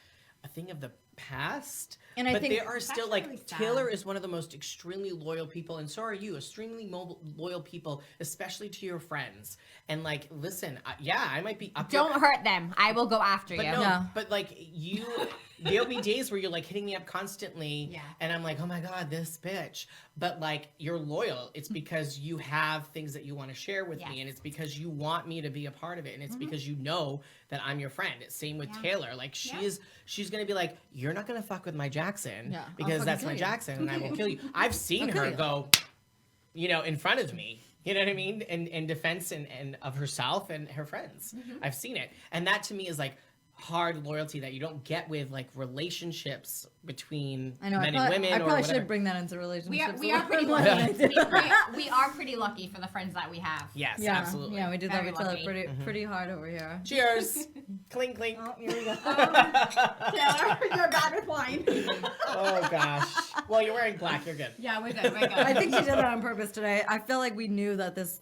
a thing of the past. And I but think there are still that's really like sad. Taylor is one of the most extremely loyal people, and so are you, extremely loyal people, especially to your friends. And like, listen, I might be up. Don't hurt them. I will go after But you. no, No. but like you, there'll be days where you're like hitting me up constantly, Yeah. and I'm like, oh my god, this bitch. But like, you're loyal. It's because you have things that you want to share with me, Yes. and it's because you want me to be a part of it, and it's because you know that I'm your friend. Same with Yeah. Taylor. Like she's gonna be like, you're not gonna fuck with my Jackson Yeah, I'll because fucking that's kill my you. Jackson, and I will kill you. I've seen I'll kill her you. go, you know, in front of me. You know what I mean? In defense and of herself and her friends. I've seen it. And that to me is like, hard loyalty that you don't get with like relationships between I know. men and I women or probably whatever. should bring that into relationships. We are pretty more than I lucky. do. We are pretty lucky for the friends that we have. Yes, Yeah, absolutely. yeah, we do love Very each other lucky. pretty hard over here. Cheers. Clink, clink. Oh, here we go. Taylor, you're bad with wine. Oh gosh. Well, you're wearing black. You're good. Yeah, we're good. We're good. I think she did that on purpose today. I feel like we knew that this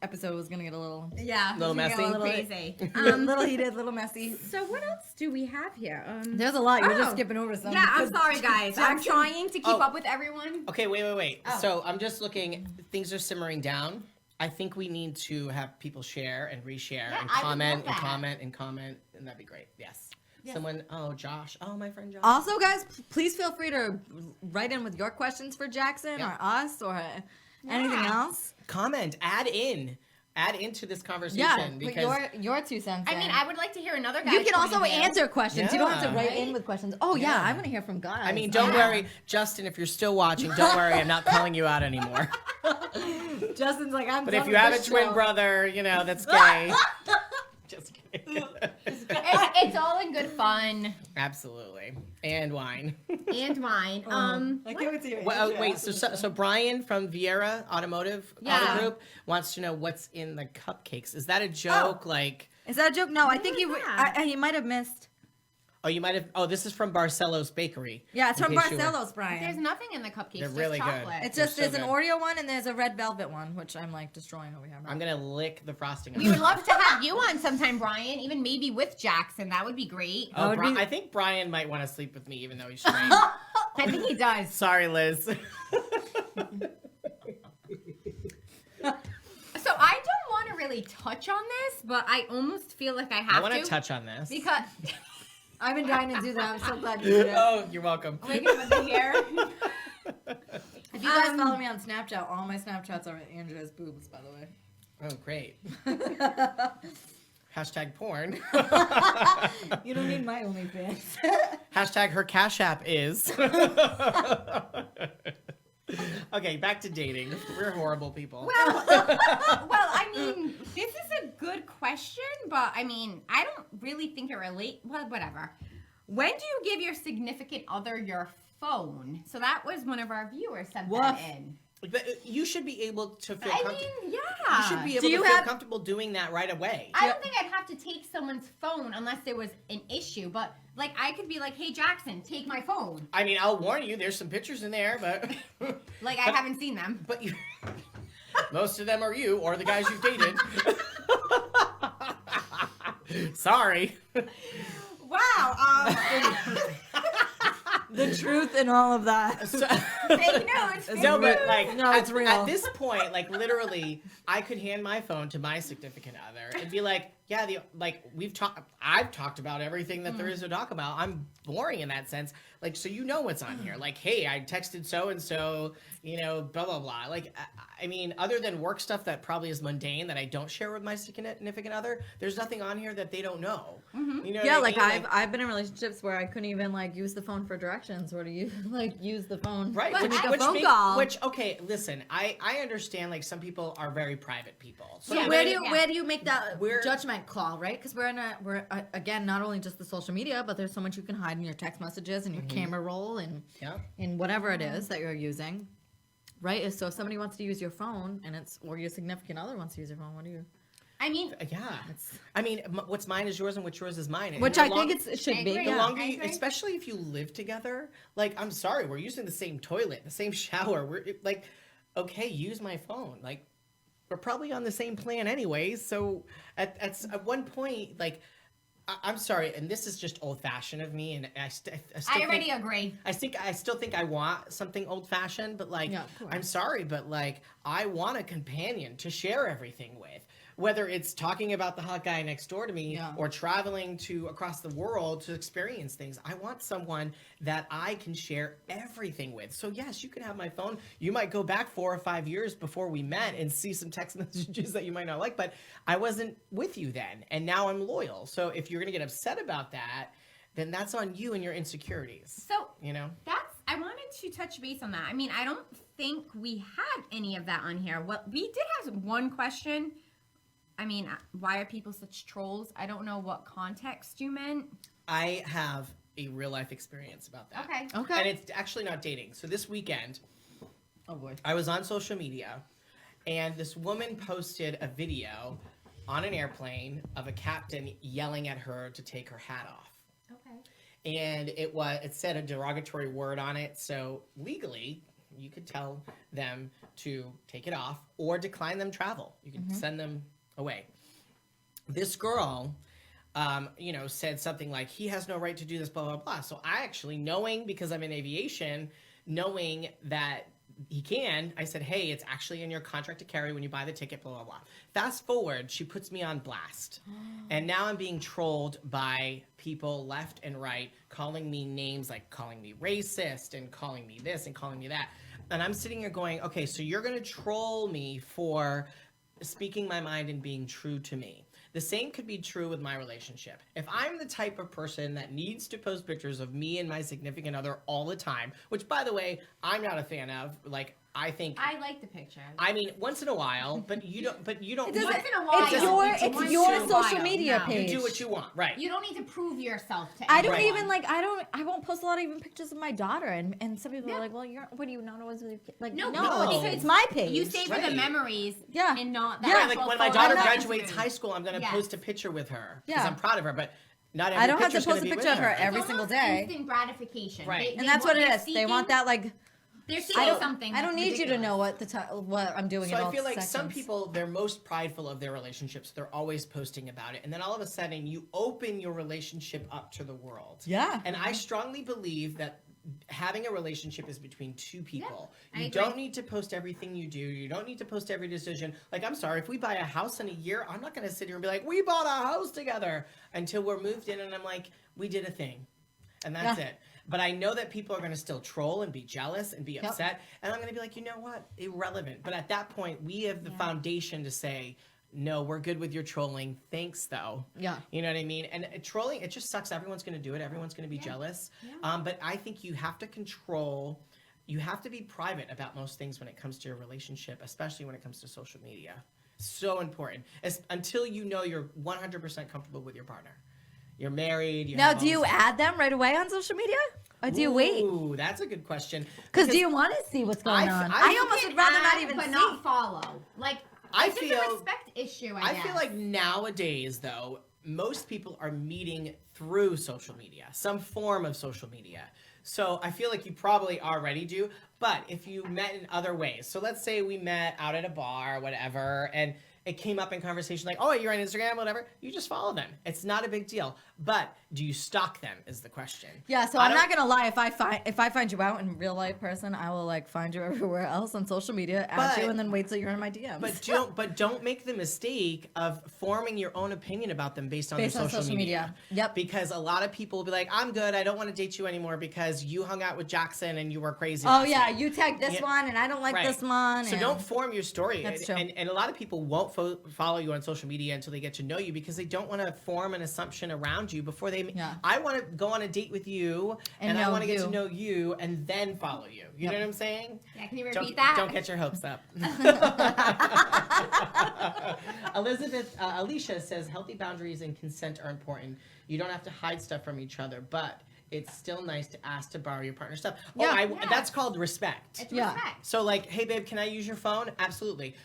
episode was gonna get a little Yeah, Little it's gonna get messy? crazy. little heated, little messy. So what else do we have here? There's a lot. You're just Oh. skipping over some. Yeah, I'm because sorry, guys. I'm Jackson- trying to keep Oh. up with everyone. Okay, wait. Oh. So I'm just looking. Things are simmering down. I think we need to have people share and reshare Yeah, and I would comment love and that. comment and comment, and that'd be great. Yes. Yes. Someone. Oh, Josh. Oh, my friend Josh. Also, guys, please feel free to write in with your questions for Jackson Yeah. or us or anything Yeah. else. Comment. Add into this conversation. Yeah, put because your 2 cents. I mean, in. I would like to hear another guy. You can also answer questions. You don't have to Yeah. write Right? in with questions. Oh yeah, Yeah. I want to hear from guys. I mean, don't Yeah. worry, Justin. If you're still watching, don't worry. I'm not calling you out anymore. Justin's like, I'm. But done if you with have a this twin show. brother, that's gay. Just kidding. It's all in good fun Absolutely. And wine. and wine. I can't wait to hear. Well, Andrew wait, answer so this. Brian from Vieira Automotive Yeah. Auto Group wants to know what's in the cupcakes. Is that a joke? Like, Is that a joke? No, I think Yeah. he might have missed. oh, you might have. Oh, this is from Barcelo's Bakery. Yeah, it's in from case you were- Barcelos, Brian. There's nothing in the cupcakes. They're just really good. chocolate. It's They're just so there's an good. Oreo one and there's a red velvet one, which I'm like destroying over here. I'm gonna lick the frosting. We would love to have you on sometime, Brian. Even maybe with Jackson. That would be great. Oh, would be- I think Brian might want to sleep with me, even though he's straight. I think he does. Sorry, Liz. So I don't want to really touch on this, but I almost feel like I I have want to to touch on this. because I've been dying to do that. I'm so glad you did it. Oh, you're welcome. like with the hair. If you guys follow me on Snapchat, all my Snapchats are Andrea's boobs, by the way. Oh, great. Hashtag porn. You don't need my OnlyFans. Hashtag her Cash App is. Okay, back to dating. We're horrible people. Well, I mean, this is a good question, but I mean, I don't really think it relates. Well, whatever. When do you give your significant other your phone? So that was one of our viewers sent that Woof. in. But you should be able to feel I comfortable. mean, yeah. You should be able Do to you feel have- comfortable doing that right away. I don't think I'd have to take someone's phone unless there was an issue, but like I could be like, "Hey Jackson, take my phone." I mean, I'll warn you, there's some pictures in there, but Like I haven't seen them. but you, most of them are you or the guys you've dated. Sorry. Wow. The truth in all of that. So- Fake news. fake No, but news. like, No, it's real. At this point, like literally, I could hand my phone to my significant other and be like, "Yeah, I've talked about everything that there is to talk about. I'm boring in that sense. Like, so you know what's on here. Like, hey, I texted so and so, blah blah blah. Like, I mean, other than work stuff that probably is mundane that I don't share with my significant other, there's nothing on here that they don't know. You know? Yeah, what like I mean? I've been in relationships where I couldn't even like use the phone for directions or to use use the phone Right, to make a phone make- call. which okay, listen, I understand like some people are very private people. So Yeah, where they- do you where do you make that We're- judgment call, right? Because we're again not only just the social media, but there's so much you can hide in your text messages and your camera roll and Yeah. in whatever it is that you're using, right? So if somebody wants to use your phone and or your significant other wants to use your phone, what do you? I mean, Yeah. I mean, what's mine is yours and what's yours is mine. And Which the I think long- it should I be. agree. the Yeah. longer I you, agree. especially if you live together, like I'm sorry, we're using the same toilet, the same shower. We're like, okay, use my phone. Like, we're probably on the same plan anyways. So at one point, like, I'm sorry, and this is just old fashioned of me, and I still I already think, agree. I still think I want something old fashioned, but like, Yeah, of course. I'm sorry, but like, I want a companion to share everything with. Whether it's talking about the hot guy next door to me Yeah. or traveling to across the world to experience things, I want someone that I can share everything with. So yes, you can have my phone. You might go back 4 or 5 years before we met and see some text messages that you might not like, but I wasn't with you then, and now I'm loyal. So if you're gonna get upset about that, then that's on you and your insecurities. So I wanted to touch base on that. I mean, I don't think we had any of that on here. What we did have one question. I mean, why are people such trolls? I don't know what context you meant. I have a real life experience about that. Okay. And it's actually not dating. So this weekend, Oh boy. I was on social media, and this woman posted a video on an airplane of a captain yelling at her to take her hat off. Okay. And it said a derogatory word on it, so legally you could tell them to take it off or decline them travel. You could send them away. This girl said something like, he has no right to do this, blah, blah, blah. So I actually, because I'm in aviation, knowing that he can, I said, hey, it's actually in your contract to carry when you buy the ticket, blah, blah, blah. Fast forward, she puts me on blast. And now I'm being trolled by people left and right, calling me names, like calling me racist and calling me this and calling me that. And I'm sitting here going, okay, so you're going to troll me for speaking my mind and being true to me. The same could be true with my relationship. If I'm the type of person that needs to post pictures of me and my significant other all the time, which, by the way, I'm not a fan of, like, I think I like the picture. I mean, once in a while, but you don't. Once in a while. It's your social media No. page. You do what you want, right? You don't need to prove yourself to I don't anyone. even I won't post a lot of even pictures of my daughter, and some people are like, well, what do you not always with your kid? Like, No, because it's my page. You savor Right. the memories, Yeah. and not that. Yeah, Right, like actual when my photo daughter on graduates Instagram. high school, I'm going to Yes. post a picture with her because Yeah. I'm proud of her. But not every I don't have to picture's gonna post a be with picture of her It's every almost single day. Instant gratification, Right. And that's what it is. They want that They're I seeking don't. something. I don't that's need you to ridiculous. know what I'm doing. So in I all feel like some seconds. people, they're most prideful of their relationships. They're always posting about it. And then all of a sudden you open your relationship up to the world. Yeah. And I strongly believe that having a relationship is between two people. I You agree. don't need to post everything you do. You don't need to post every decision. Like, I'm sorry, if we buy a house in a year, I'm not going to sit here and be like, we bought a house together until we're moved in. And I'm like, we did a thing. And that's it. But I know that people are going to still troll and be jealous and be upset. And I'm going to be like, you know what? Irrelevant. But at that point, we have the foundation to say, no, we're good with your trolling. Thanks, though. Yeah. You know what I mean? And trolling, it just sucks. Everyone's going to do it. Everyone's going to be jealous. But I think you have to control, you have to be private about most things when it comes to your relationship, especially when it comes to social media. So important. Until you know you're 100% comfortable with your partner. You're married. Now, do you add them right away on social media, or do you wait? Ooh, that's a good question. Because do you want to see what's going on? I almost You would can rather not add, even but see. not follow. Like, I it's just feel- a respect issue. I guess. feel like nowadays, though, most people are meeting through social media, some form of social media. So I feel like you probably already do. But if you met in other ways, so let's say we met out at a bar or whatever, and it came up in conversation like, oh, you're on Instagram, whatever, you just follow them. It's not a big deal. But do you stalk them is the question. Yeah, so I'm not gonna lie. If I find you out in real life person, I will like find you everywhere else on social media, add But- you, and then wait till you're in my DMs. But don't make the mistake of forming your own opinion about them based on Based their on social social media. media. Yep. Because a lot of people will be like, I'm good. I don't want to date you anymore because you hung out with Jackson and you were crazy. Oh last yeah, week." you tagged this Yeah. one, and I don't like Right. this one. So and- don't form your story. That's true. And a lot of people won't follow you on social media until they get to know you because they don't want to form an assumption around you before they. Yeah. I want to go on a date with you, and I know want to get to you. know you, and then follow you. You Yep. know what I'm saying? Yeah, can you repeat Don't, that? don't get your hopes up. Alicia says healthy boundaries and consent are important. You don't have to hide stuff from each other, but it's still nice to ask to borrow your partner's stuff. Yeah. That's called respect. It's Yeah. respect. So like, hey babe, can I use your phone? Absolutely.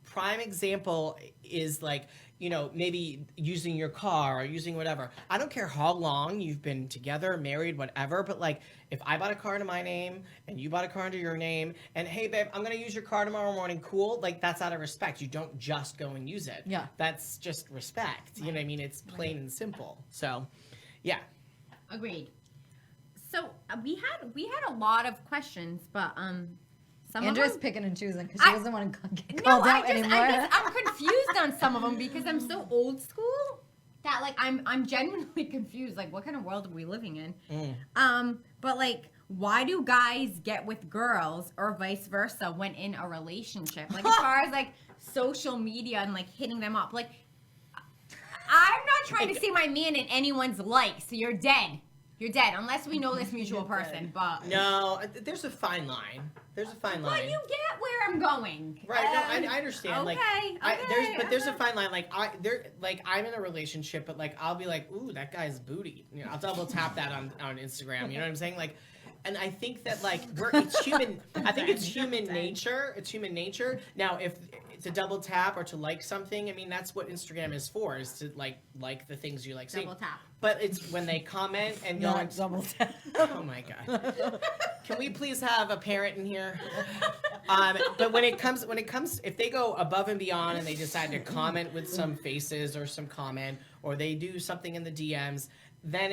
Prime example is like, maybe using your car or using whatever. I don't care how long you've been together, married, whatever, but like if I bought a car under my name and you bought a car under your name and hey babe, I'm going to use your car tomorrow morning, cool? Like that's out of respect. You don't just go and use it. Yeah. That's just respect. You know what I mean? It's plain and simple. So, yeah. Agreed. So we had a lot of questions, but some Andrew's of them. picking and choosing because she doesn't want to get No, called out anymore. I'm confused on some of them because I'm so old school that like I'm genuinely confused. Like, what kind of world are we living in? But like, why do guys get with girls or vice versa when in a relationship? Like, as far as like social media and like hitting them up, like I'm not trying to see my man in anyone's life, so you're dead. You're dead, unless we know this mutual person. But No, there's a fine line. There's a fine line. But you get where I'm going. Right, no, I understand. Okay, There's a fine line. I'm in a relationship, but I'll be like, ooh, that guy's booty. I'll double tap that on Instagram. You know what I'm saying? And I think that it's human. I think it's human nature. It's human nature. Now, if to double tap or to like something, I mean that's what Instagram is for. Is to like the things you like seeing. Double tap. But it's when they comment and go and double tap. Oh my god! Can we please have a parent in here? But when it comes, if they go above and beyond and they decide to comment with some faces or some comment, or they do something in the DMs, then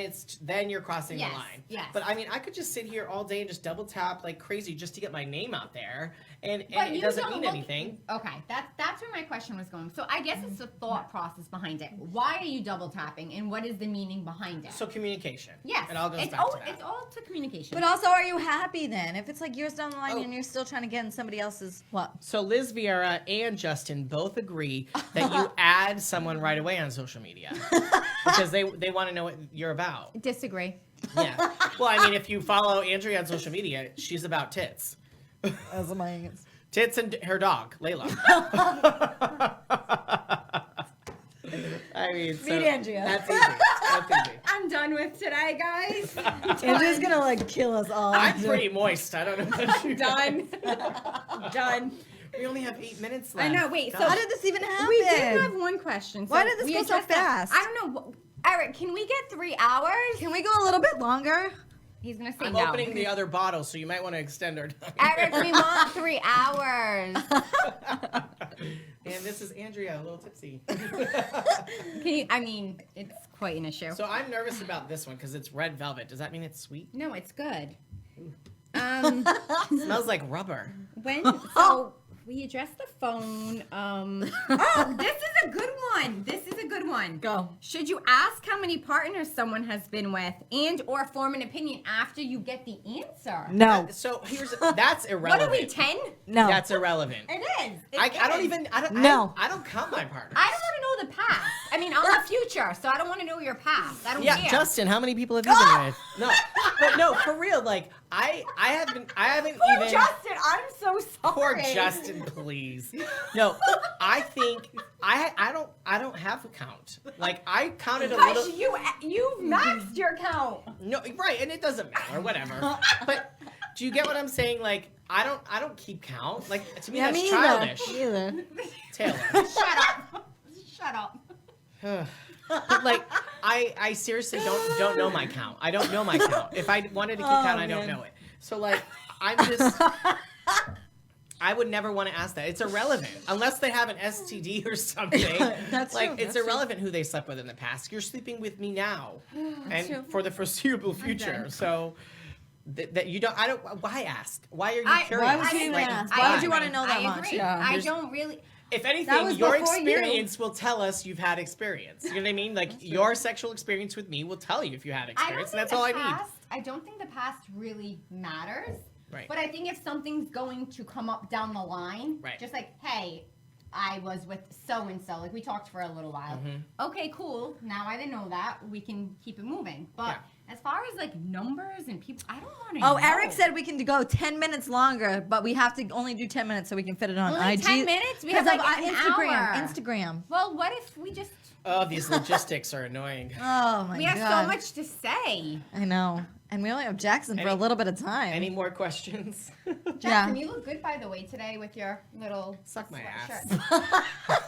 you're crossing the line. Yes. But I mean, I could just sit here all day and just double tap like crazy just to get my name out there, and But it you doesn't don't mean anything. Okay, that's where my question was going. So I guess it's the thought process behind it. Why are you double tapping, and what is the meaning behind it? So communication. Yes, It all goes it's back all to that. it's all to communication. But also, are you happy then? If it's years down the line Oh. and you're still trying to get in somebody else's what? So Liz Vieira and Justin both agree that you add someone right away on social media because they want to know what you're about. Disagree. Yeah. Well, I mean, if you follow Andrea on social media, she's about tits. As am I. Tits and her dog, Layla. I mean, so Meet Andrea. That's easy. That's easy. I'm done with today, guys. Andrew's gonna kill us all. I'm pretty moist. I don't know about you. Done. Done. We only have 8 minutes I left. know. Wait. So How did this even happen? we did have one question. Why So did this we go so addressed that. fast? I don't know. Eric, can we get 3 hours? Can we go a little bit longer? He's gonna say I'm no. opening the other bottle, so you might want to extend our time. Eric, we want 3 hours. And this is Andrea, a little tipsy. Can you? I mean, it's quite an issue. So I'm nervous about this one because it's red velvet. Does that mean it's sweet? No, it's good. It smells like rubber. So we addressed the phone. Oh, this is a good one. This is a good one. Go. Should you ask how many partners someone has been with and or form an opinion after you get the answer? No. So that's irrelevant. What are we, 10? No. That's irrelevant. It is. I don't No. I don't count my partners. I don't want to know the past. I mean, I'm the future, so I don't want to know your past. I don't Yeah, care. Justin, how many people have you been with? No, but no, for real. I haven't Poor even. Justin, I'm so sorry. Poor Justin, please. No, I think I don't have a count. I counted a little. Gosh, you've maxed your count. No, right, and it doesn't matter, whatever. But do you get what I'm saying? I don't keep count. To me, that's childish. Either. Taylor. Shut up. Shut up. But I seriously don't know my count. I don't know my count. If I wanted to keep count, I don't man. know it. So I'm just. I would never want to ask that. It's irrelevant unless they have an STD or something. That's true. It's irrelevant who they slept with in the past. You're sleeping with me now, and true. for the foreseeable future. done. So that you don't. I don't. Why ask? Why are you I- curious? Why would you even ask? Why would you want to know that I much? agree. Yeah. I There's- don't really. If That anything, was your before you. experience will tell us you've had experience. You know what I mean? Your sexual experience with me will tell you if you had I don't experience, think and that's all I need. I don't think the past really matters. Right. But I think if something's going to come up down the line, Right. just hey, I was with so and so, we talked for a little while. Mm-hmm. Okay, cool. Now I didn't know that. We can keep it moving. But as far as numbers and people, I don't want to know. Oh, Eric said we can go 10 minutes longer, but we have to only do 10 minutes so we can fit it on Only IG. 10 minutes? We have, Because of an Instagram. hour. Instagram. Well, what if we just Oh, these logistics are annoying. Oh my we god. have so much to say? I know. And we only have Jackson for a Any- little bit of time. Any more questions? Jackson, you look good by the way today with your little Suck my sweatshirt. ass.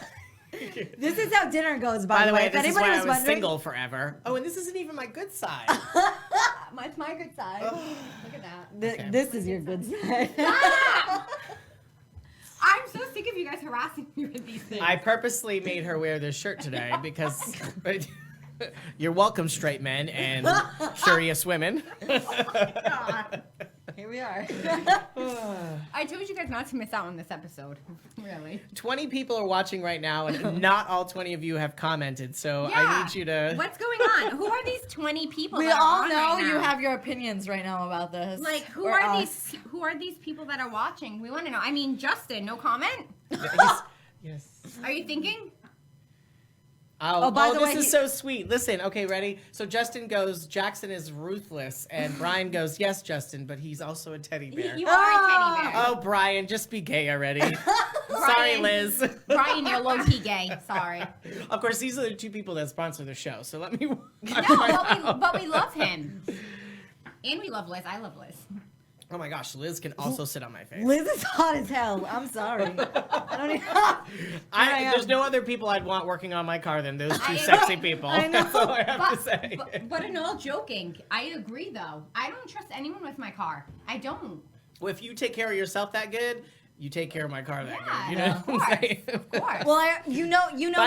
This is how dinner goes, by, By the way, If this is anybody why I was was wondering, single forever. Oh, and this isn't even my good side. It's my good side. Oh. Look at that. Okay. this is your good side. I'm so sick of you guys harassing me with these things. I purposely made her wear this shirt today because you're welcome, straight men and curious women. God. Here we are. I told you guys not to miss out on this episode. Really. 20 people are watching right now, and not all 20 of you have commented, so I need you to... What's going on? Who are these 20 people? We that are all on know right you now? have your opinions right now about this. Who Or are us. these? Who are these people that are watching? We want to know. I mean, Justin, no comment. Yes. Are you thinking? Oh, by the this way, is so sweet. Listen, okay, ready? So Justin goes, Jackson is ruthless, and Brian goes, yes, Justin, but he's also a teddy bear. You are a teddy bear. Oh, Brian, just be gay already. Sorry, Brian. Liz. Brian, you're low-key gay. Sorry. Of course, these are the two people that sponsor the show, so let me... No, but we love him. And we love Liz. I love Liz. Oh my gosh, Liz can also sit on my face. Liz is hot as hell. I'm sorry. I don't even. There's no other people I'd want working on my car than those two I- sexy people. I know. That's all I have to say. But in all joking, I agree though. I don't trust anyone with my car. I don't. Well, if you take care of yourself that good, you take care of my car that Yeah, good. You know of what I'm saying? Of course. Well, By the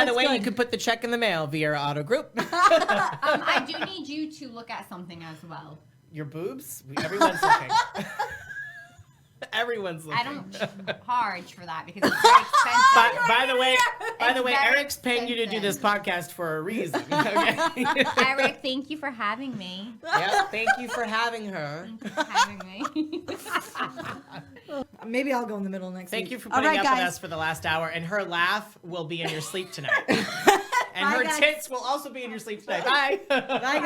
it's way, good. you can put the check in the mail via Auto Group. I do need you to look at something as well. Your boobs? Everyone's looking. Everyone's looking. I don't charge for that because it's very expensive. By the way, It's very Eric's paying you to do this podcast for a reason. Okay? Eric, thank you for having me. Yeah, thank you for having her. Thank you for having me. Maybe I'll go in the middle next week. Thank you for All putting right, up with guys. us for the last hour, and her laugh will be in your sleep tonight. And Bye, her guys. tits will also be in your sleep tonight. Bye. Bye,